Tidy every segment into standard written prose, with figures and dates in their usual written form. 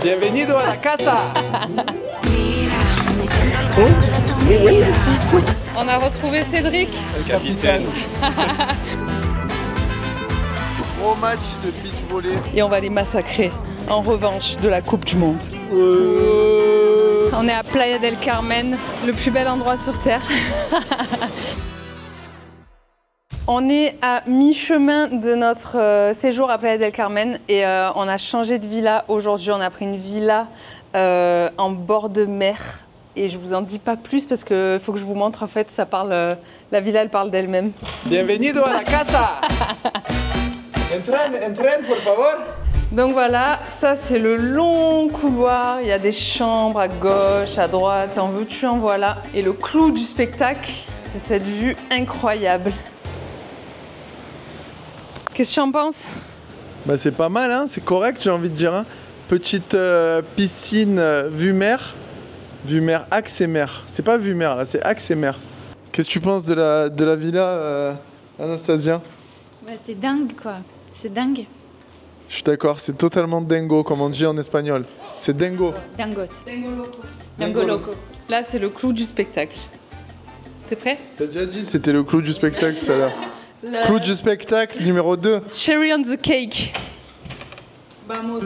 Bienvenido a la casa. On a retrouvé Cédric. Le capitaine. Gros match de beach volley. Et on va les massacrer en revanche de la Coupe du Monde. On est à Playa del Carmen, le plus bel endroit sur Terre. On est à mi-chemin de notre séjour à Playa del Carmen et on a changé de villa aujourd'hui. On a pris une villa en bord de mer et je vous en dis pas plus parce qu'il faut que je vous montre. En fait, ça parle, la villa elle parle d'elle-même. Bienvenido a la casa. Entren, por favor. Donc voilà, ça c'est le long couloir. Il y a des chambres à gauche, à droite, en veux-tu, en voilà. Et le clou du spectacle, c'est cette vue incroyable. Qu'est-ce que tu en penses? Bah c'est pas mal, hein, c'est correct, j'ai envie de dire. Hein. Petite piscine vue mer axe et mer. C'est pas vue mer là, c'est axe et mer. Qu'est-ce que tu penses de la villa, Anastasia? Bah, c'est dingue quoi, c'est dingue. Je suis d'accord, c'est totalement dingo comme on dit en espagnol. C'est dingo. Dingos. Dingo loco. Dingo loco. Là c'est le clou du spectacle. T'es prêt? T'as déjà dit c'était le clou du spectacle tout à l'heure. Clou du spectacle numéro 2. Cherry on the cake. Vamos.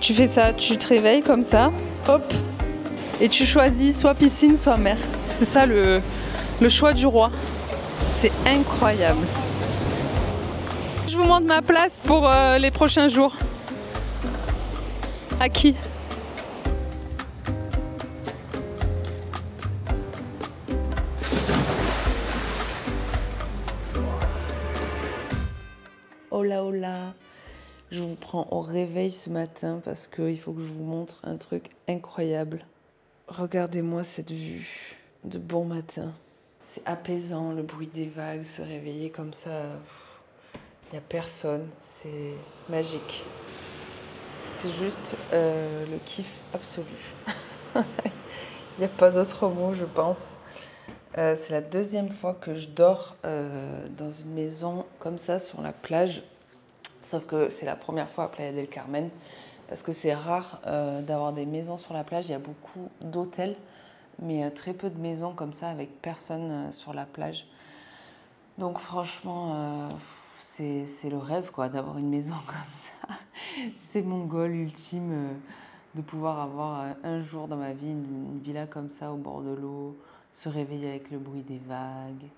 Tu fais ça, tu te réveilles comme ça, hop, et tu choisis soit piscine, soit mer. C'est ça le choix du roi. C'est incroyable. Je vous montre ma place pour les prochains jours. À qui? Hola hola. Je vous prends au réveil ce matin parce qu'il faut que je vous montre un truc incroyable. Regardez-moi cette vue de bon matin. C'est apaisant, le bruit des vagues, se réveiller comme ça. Il n'y a personne, c'est magique. C'est juste le kiff absolu. Il n'y a pas d'autre mot, je pense. C'est la deuxième fois que je dors dans une maison comme ça sur la plage. Sauf que c'est la première fois à Playa del Carmen. Parce que c'est rare d'avoir des maisons sur la plage. Il y a beaucoup d'hôtels, mais très peu de maisons comme ça avec personne sur la plage. Donc franchement... c'est le rêve quoi, d'avoir une maison comme ça. C'est mon goal ultime de pouvoir avoir un jour dans ma vie une villa comme ça au bord de l'eau, se réveiller avec le bruit des vagues.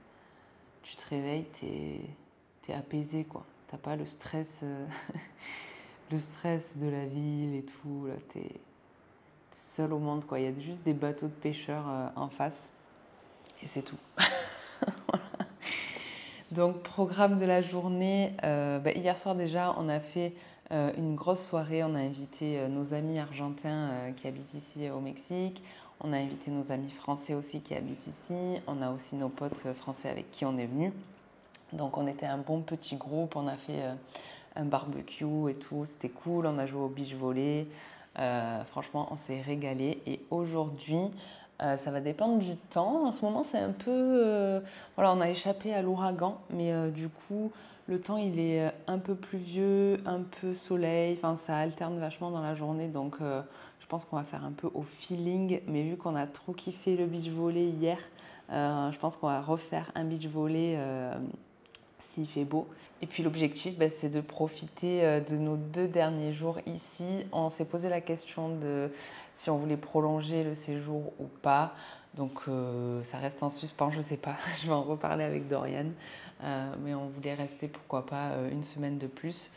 Tu te réveilles, t'es apaisé quoi. T'as pas le stress, le stress de la ville et tout. Là, t'es seul au monde quoi. Il y a juste des bateaux de pêcheurs en face et c'est tout. Voilà. Donc, programme de la journée, hier soir déjà, on a fait une grosse soirée. On a invité nos amis argentins qui habitent ici au Mexique. On a invité nos amis français aussi qui habitent ici. On a aussi nos potes français avec qui on est venus. Donc, on était un bon petit groupe. On a fait un barbecue et tout. C'était cool. On a joué au beach volley. Franchement, on s'est régalé. Et aujourd'hui... ça va dépendre du temps. En ce moment, c'est un peu... voilà, on a échappé à l'ouragan, mais du coup, le temps, il est un peu pluvieux, un peu soleil. Enfin, ça alterne vachement dans la journée, donc je pense qu'on va faire un peu au feeling. Mais vu qu'on a trop kiffé le beach volley hier, je pense qu'on va refaire un beach volley s'il fait beau. Et puis l'objectif, c'est de profiter de nos 2 derniers jours ici. On s'est posé la question de si on voulait prolonger le séjour ou pas. Donc ça reste en suspens, je ne sais pas. Je vais en reparler avec Dorian. Mais on voulait rester, pourquoi pas, une semaine de plus.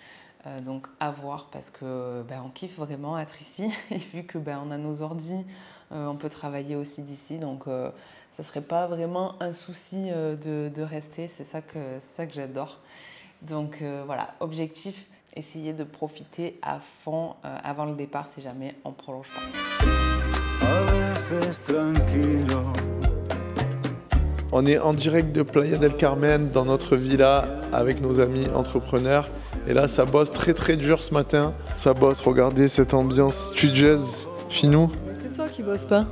Donc à voir parce que on kiffe vraiment être ici. Et vu que on a nos ordis, on peut travailler aussi d'ici. Donc ça ne serait pas vraiment un souci de rester. C'est ça que j'adore. Donc voilà, objectif, essayer de profiter à fond avant le départ si jamais on ne prolonge pas. On est en direct de Playa del Carmen dans notre villa avec nos amis entrepreneurs. Et là, ça bosse très très dur ce matin. Ça bosse, regardez cette ambiance studieuse. Finou. C'est toi qui bosses pas.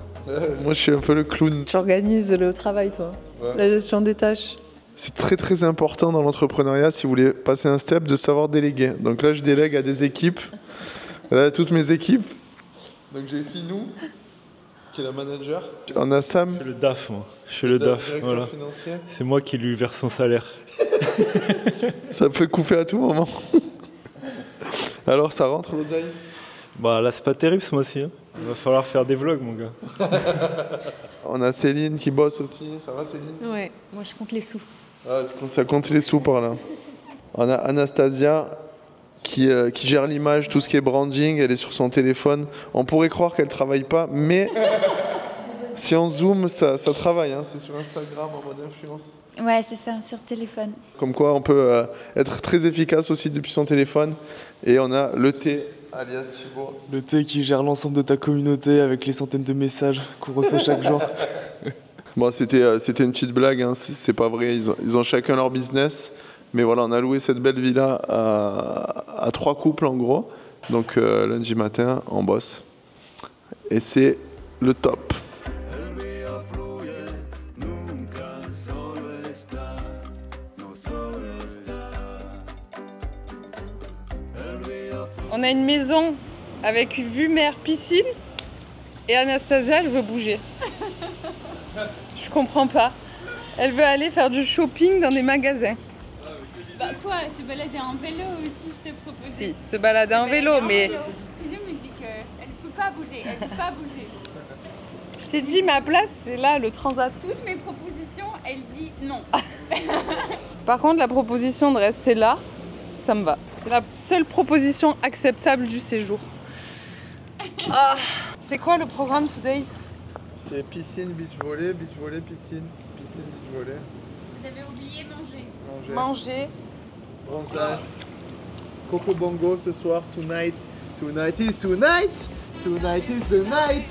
Moi, je suis un peu le clown. Tu organises le travail, toi. Ouais. La gestion des tâches. C'est très très important dans l'entrepreneuriat, si vous voulez passer un step, de savoir déléguer. Donc là, je délègue à des équipes. Là, toutes mes équipes. Donc j'ai Finou, qui est la manager. On a Sam. Je suis le DAF, moi. Je suis le DAF, directeur voilà. financier. C'est moi qui lui verse son salaire. Ça peut couper à tout moment. Alors, ça rentre l'oseille? Bah là, c'est pas terrible ce mois-ci. Hein. Il va falloir faire des vlogs, mon gars. On a Céline qui bosse aussi. Ça va, Céline? Ouais, moi je compte les sous. Ah, ça compte les sous par là. On a Anastasia qui gère l'image, tout ce qui est branding. Elle est sur son téléphone. On pourrait croire qu'elle travaille pas, mais si on zoome, ça travaille. Hein. C'est sur Instagram en mode influence. Ouais, c'est ça, sur téléphone. Comme quoi, on peut être très efficace aussi depuis son téléphone. Et on a le thé, alias Thibaut. Le thé qui gère l'ensemble de ta communauté avec les centaines de messages qu'on reçoit chaque jour. Bon, c'était une petite blague, hein. C'est pas vrai. Ils ont chacun leur business. Mais voilà, on a loué cette belle villa à 3 couples en gros. Donc lundi matin, on bosse. Et c'est le top. On a une maison avec une vue mer piscine et Anastasia, elle veut bouger. Je comprends pas. Elle veut aller faire du shopping dans des magasins. Bah quoi, se balader en vélo aussi, je t'ai proposé. Si, se balader en vélo, mais Philippe me dit qu'elle peut pas bouger, elle peut pas bouger. je t'ai dit, ma place, c'est là, le transat. Toutes mes propositions, elle dit non. Par contre, la proposition de rester là, ça me va. C'est la seule proposition acceptable du séjour. Ah, c'est quoi le programme Today? C'est piscine, beach volley, piscine, beach volley. Vous avez oublié manger. Manger. Bronzage. Coco Bongo ce soir, tonight. Tonight is tonight. Tonight is the night.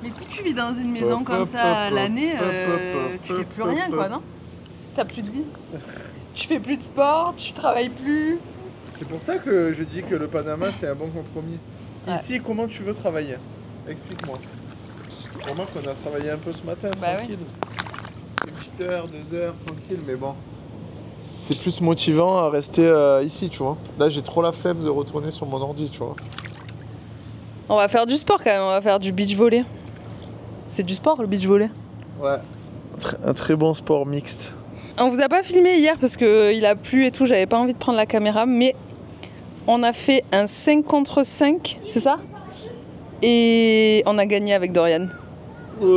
Mais si tu vis dans une maison comme ça l'année, tu fais plus rien quoi, non? T'as plus de vie. Tu fais plus de sport, tu travailles plus. C'est pour ça que je dis que le Panama c'est un bon compromis. Ouais. Ici, comment tu veux travailler? Explique-moi. Remarque qu'on a travaillé un peu ce matin, Bah tranquille. Une petite heure, 2 heures, tranquille, mais bon. C'est plus motivant à rester ici, tu vois. Là, j'ai trop la flemme de retourner sur mon ordi, tu vois. On va faire du sport quand même, on va faire du beach volley. C'est du sport le beach volley. Ouais. Un très bon sport mixte. On vous a pas filmé hier parce qu'il a plu et tout, j'avais pas envie de prendre la caméra, mais on a fait un 5 contre 5, c'est ça? Et on a gagné avec Dorian. Ouais.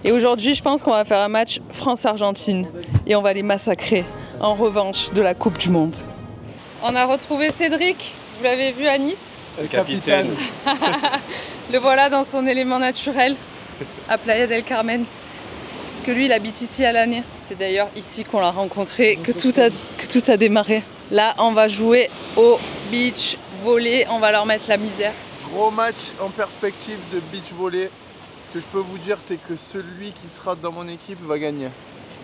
Et aujourd'hui, je pense qu'on va faire un match France-Argentine et on va les massacrer en revanche de la Coupe du Monde. On a retrouvé Cédric, vous l'avez vu à Nice. Le capitaine. Le voilà dans son élément naturel à Playa del Carmen. Parce que lui, il habite ici à l'année. C'est d'ailleurs ici qu'on l'a rencontré, que tout a démarré. Là, on va jouer au beach volley, on va leur mettre la misère. Gros match en perspective de beach volley. Ce que je peux vous dire, c'est que celui qui sera dans mon équipe va gagner.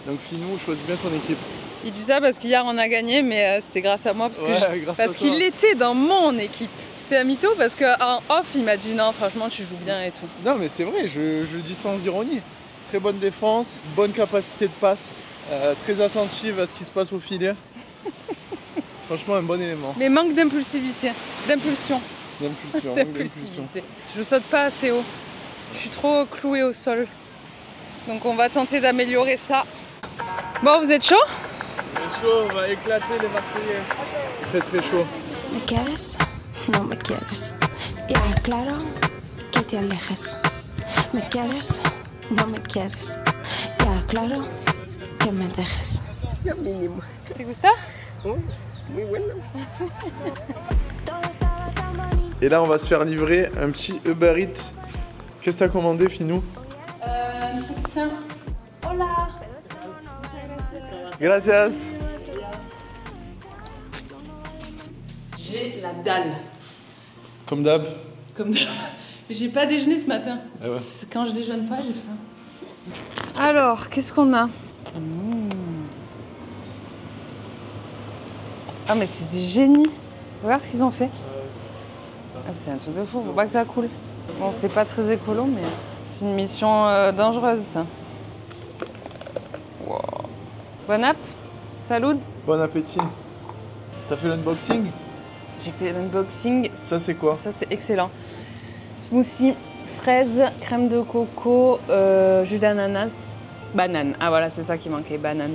Donc Finou, choisis bien ton équipe. Il dit ça parce qu'hier on a gagné, mais c'était grâce à moi parce qu'il était dans mon équipe. C'est un mytho parce qu'en off il m'a dit non franchement tu joues bien et tout. Non mais c'est vrai, je le dis sans ironie. Très bonne défense, bonne capacité de passe, très attentive à ce qui se passe au filet. Franchement un bon élément. Mais manque d'impulsivité, d'impulsion. D'impulsivité. Je saute pas assez haut. Je suis trop clouée au sol. Donc on va tenter d'améliorer ça. Bon, vous êtes chaud? On est chaud, on va éclater les Marseillais. Très très chaud. ¿Me quieres? No me quieres. Ya es claro que te alejes. ¿Me quieres? No me quieres. Ya es claro que me dejes. ¿Te gusta? Muy bueno. Et là on va se faire livrer un petit Uber Eats. Qu'est-ce que t'as commandé Finou? Un poussin. Hola! Gracias. J'ai la dalle. Comme d'hab. Comme d'hab. J'ai pas déjeuné ce matin. Ah ouais. Quand je déjeune pas, j'ai faim. Alors, qu'est-ce qu'on a? Ah mais c'est des génies. Regarde ce qu'ils ont fait. Ah, c'est un truc de fou, faut pas que ça coule. Bon, c'est pas très écolo, mais c'est une mission dangereuse, ça. Wow. Bon app. Salut. Bon appétit. T'as fait l'unboxing? J'ai fait l'unboxing. Ça c'est quoi? Ça c'est excellent. Smoothie, fraise, crème de coco, jus d'ananas, banane. Ah voilà, c'est ça qui manquait, banane.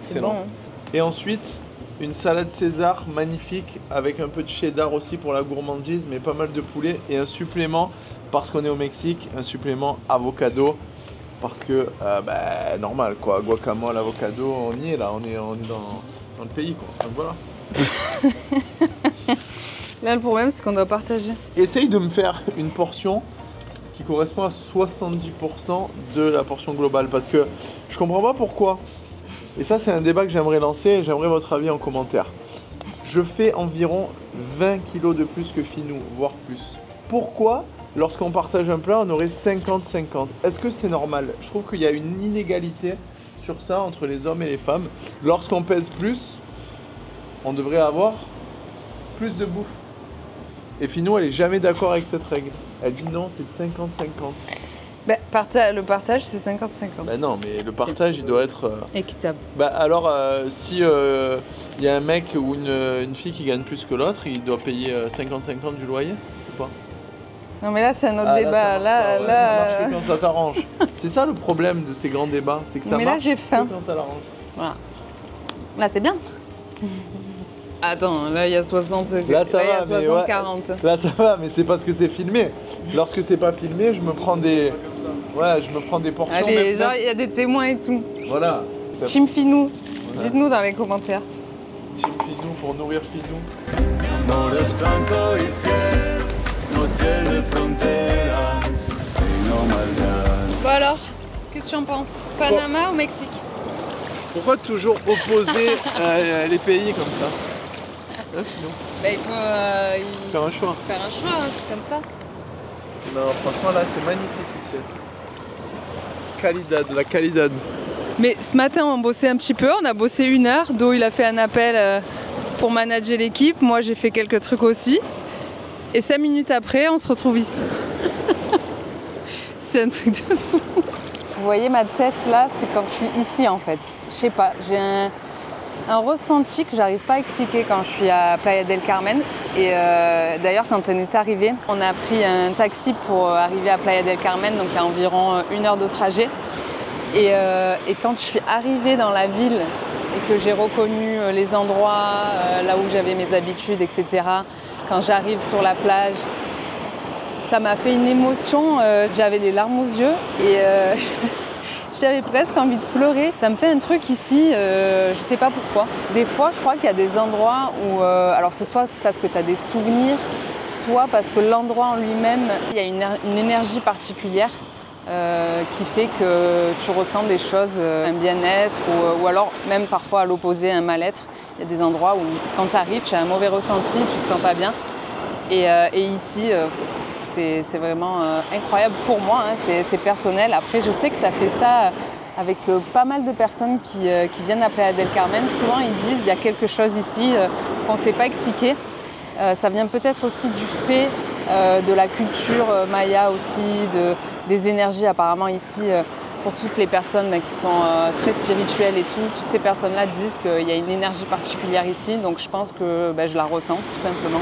C'est bon. Hein. Et ensuite, une salade César magnifique avec un peu de cheddar aussi pour la gourmandise, mais pas mal de poulet. Et un supplément, parce qu'on est au Mexique, un supplément avocado. Parce que, normal quoi, guacamole, avocado, on y est là, on est dans le pays quoi. Donc voilà. Là, le problème, c'est qu'on doit partager. Essaye de me faire une portion qui correspond à 70% de la portion globale. Parce que je comprends pas pourquoi. Et ça, c'est un débat que j'aimerais lancer et j'aimerais votre avis en commentaire. Je fais environ 20 kilos de plus que Finou, voire plus. Pourquoi, lorsqu'on partage un plat, on aurait 50-50? Est-ce que c'est normal? Je trouve qu'il y a une inégalité sur ça entre les hommes et les femmes. Lorsqu'on pèse plus, on devrait avoir plus de bouffe. Et Finou, elle est jamais d'accord avec cette règle. Elle dit non, c'est 50-50. Bah, le partage, c'est 50-50. Bah non, mais le partage, il doit être... équitable. Bah alors, si y a un mec ou une fille qui gagne plus que l'autre, il doit payer 50-50 du loyer ou pas? Non mais là, c'est un autre débat. Ça marche que quand ça t'arrange. C'est ça le problème de ces grands débats, c'est que ça mais marche là, j'ai faim. que quand ça l'arrange. Voilà. Là, c'est bien. Attends, là, il y a 60... Là, ça va, il y a 60-40. Ouais, là, ça va, mais c'est parce que c'est filmé. Lorsque c'est pas filmé, je me prends des... Ouais, je me prends des portions. Allez, genre, il y a des témoins et tout. Voilà. Team Finou, dites-nous dans les commentaires. Team Finou pour nourrir Finou. Bon alors, qu'est-ce que tu en penses? Panama ou Mexique? Pourquoi toujours opposer les pays comme ça? Hein, Finou? Bah, il faut faire un choix. Faire un choix, hein, c'est comme ça. Non, franchement, là, c'est magnifique ici. La qualidad. Mais ce matin, on bossait un petit peu. On a bossé 1 heure. Do, il a fait un appel pour manager l'équipe. Moi, j'ai fait quelques trucs aussi. Et 5 minutes après, on se retrouve ici. C'est un truc de fou. Vous voyez ma tête là, c'est quand je suis ici en fait. Je sais pas, j'ai un ressenti que j'arrive pas à expliquer quand je suis à Playa del Carmen. Et d'ailleurs, quand on est arrivé, on a pris un taxi pour arriver à Playa del Carmen, donc il y a environ 1 heure de trajet. Et quand je suis arrivée dans la ville et que j'ai reconnu les endroits, là où j'avais mes habitudes, etc., quand j'arrive sur la plage, ça m'a fait une émotion. J'avais les larmes aux yeux et j'avais presque envie de pleurer. Ça me fait un truc ici, je sais pas pourquoi. Des fois, je crois qu'il y a des endroits où... alors c'est soit parce que tu as des souvenirs, soit parce que l'endroit en lui-même, il y a une énergie particulière qui fait que tu ressens des choses, un bien-être ou alors même parfois à l'opposé, un mal-être. Il y a des endroits où quand tu arrives, tu as un mauvais ressenti, tu te sens pas bien. Et ici, c'est vraiment incroyable pour moi, hein, c'est personnel. Après, je sais que ça fait ça avec pas mal de personnes qui viennent à Playa del Carmen. Souvent, ils disent qu'il y a quelque chose ici qu'on ne sait pas expliquer. Ça vient peut-être aussi du fait de la culture maya aussi, des énergies apparemment ici pour toutes les personnes qui sont très spirituelles et tout. Toutes ces personnes-là disent qu'il y a une énergie particulière ici, donc je pense que je la ressens tout simplement.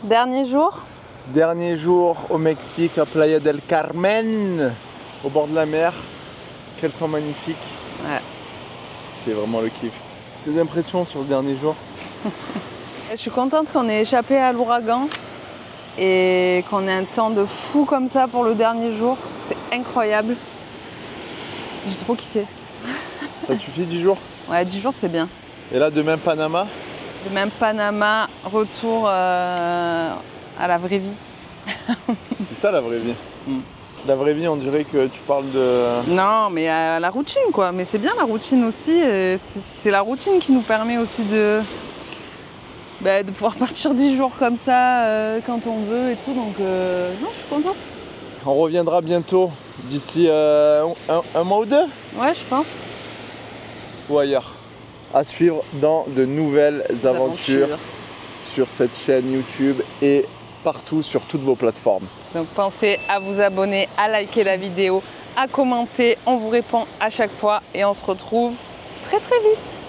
Dernier jour. Dernier jour au Mexique, à Playa del Carmen, au bord de la mer. Quel temps magnifique. Ouais. C'est vraiment le kiff. Tes impressions sur le dernier jour? Je suis contente qu'on ait échappé à l'ouragan et qu'on ait un temps de fou comme ça pour le dernier jour. C'est incroyable. J'ai trop kiffé. Ça suffit 10 jours? Ouais, 10 jours c'est bien. Et là, demain, Panama? Demain, Panama, retour à la vraie vie. C'est ça la vraie vie. La vraie vie, on dirait que tu parles de... Non, mais à la routine quoi. Mais c'est bien la routine aussi. C'est la routine qui nous permet aussi de pouvoir partir 10 jours comme ça quand on veut et tout. Donc non, je suis contente. On reviendra bientôt, d'ici un mois ou 2? Ouais, je pense. Ou ailleurs? à suivre dans de nouvelles aventures sur cette chaîne YouTube et partout sur toutes vos plateformes. Donc pensez à vous abonner, à liker la vidéo, à commenter. On vous répond à chaque fois et on se retrouve très très vite.